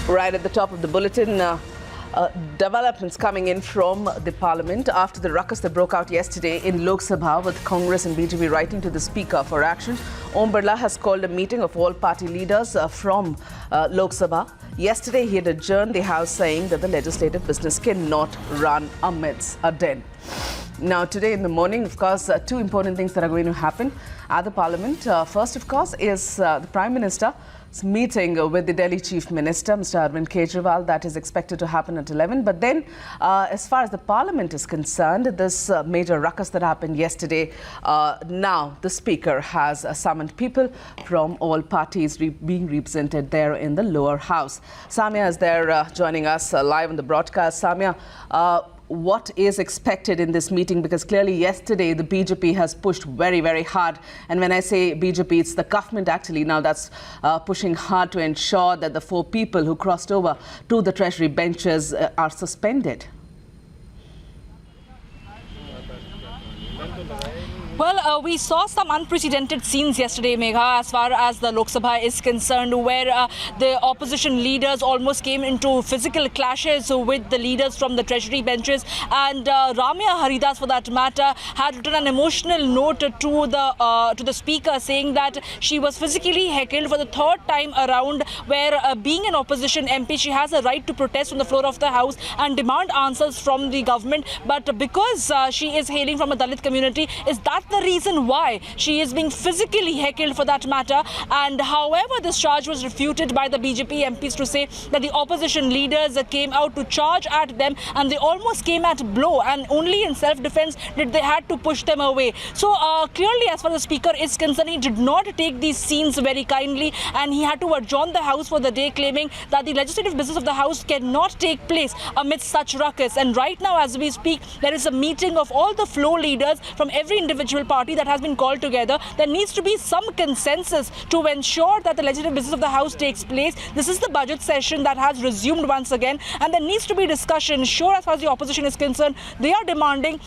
Right at the top of the bulletin, developments coming in from the Parliament after the ruckus that broke out yesterday in Lok Sabha with Congress and BJP writing to the Speaker for action. Om Birla has called a meeting of all party leaders from Lok Sabha. Yesterday, he had adjourned the House saying that the legislative business cannot run amidst a den. Now, today in the morning, of course, two important things that are going to happen at the Parliament. First, of course, is the Prime Minister's meeting with the Delhi Chief Minister, Mr. Arvind Kejriwal. That is expected to happen at 11. But then, as far as the Parliament is concerned, this major ruckus that happened yesterday, now the Speaker has summoned people from all parties being represented there in the lower house. Samia is there joining us live on the broadcast. Samia, what is expected in this meeting? Because clearly yesterday the BJP has pushed very, very hard. And when I say BJP, it's the government actually now that's pushing hard to ensure that the 4 people who crossed over to the Treasury benches are suspended. Well, we saw some unprecedented scenes yesterday, Megha, as far as the Lok Sabha is concerned, where the opposition leaders almost came into physical clashes with the leaders from the Treasury benches. And Ramya Haridas, for that matter, had written an emotional note to the Speaker saying that she was physically heckled for the 3rd time around, where being an opposition MP, she has a right to protest on the floor of the House and demand answers from the government. But because she is hailing from a Dalit community, is that the reason why she is being physically heckled for that matter? And however, this charge was refuted by the BJP MPs to say that the opposition leaders came out to charge at them and they almost came at blow, and only in self-defense did they had to push them away. So clearly, as far as the Speaker is concerned, he did not take these scenes very kindly and he had to adjourn the House for the day, claiming that the legislative business of the House cannot take place amidst such ruckus. And right now, as we speak, there is a meeting of all the floor leaders from every individual party that has been called together. There needs to be some consensus to ensure that the legislative business of the House takes place. This is the budget session that has resumed once again, and there needs to be discussion. Sure, as far as the opposition is concerned, they are demanding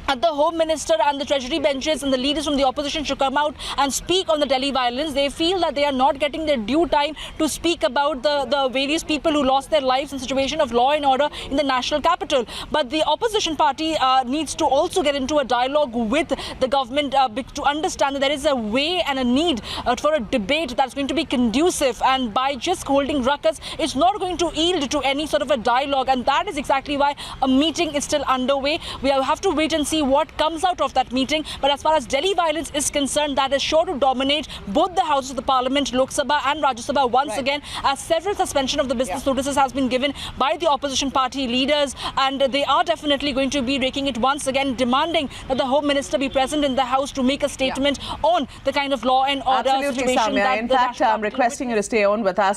that the Home Minister and the Treasury benches and the leaders from the opposition should come out and speak on the Delhi violence. They feel that they are not getting their due time to speak about the various people who lost their lives in situation of law and order in the national capital. But the opposition party needs to also get into a dialogue with the government to understand that there is a way and a need for a debate that's going to be conducive. And by just holding ruckus, it's not going to yield to any sort of a dialogue. And that is exactly why a meeting is still underway. We have to wait and see what comes out of that meeting. But as far as Delhi violence is concerned, that is sure to dominate both the houses of the Parliament, Lok Sabha and Rajya Sabha once again, as several suspension of the business notices has been given by the opposition party leaders, and they are definitely going to be raking it once again, demanding that the Home Minister be present in the House to make a statement on the kind of law and order situation. Absolutely, Samia. In fact, I'm requesting you to stay on with us.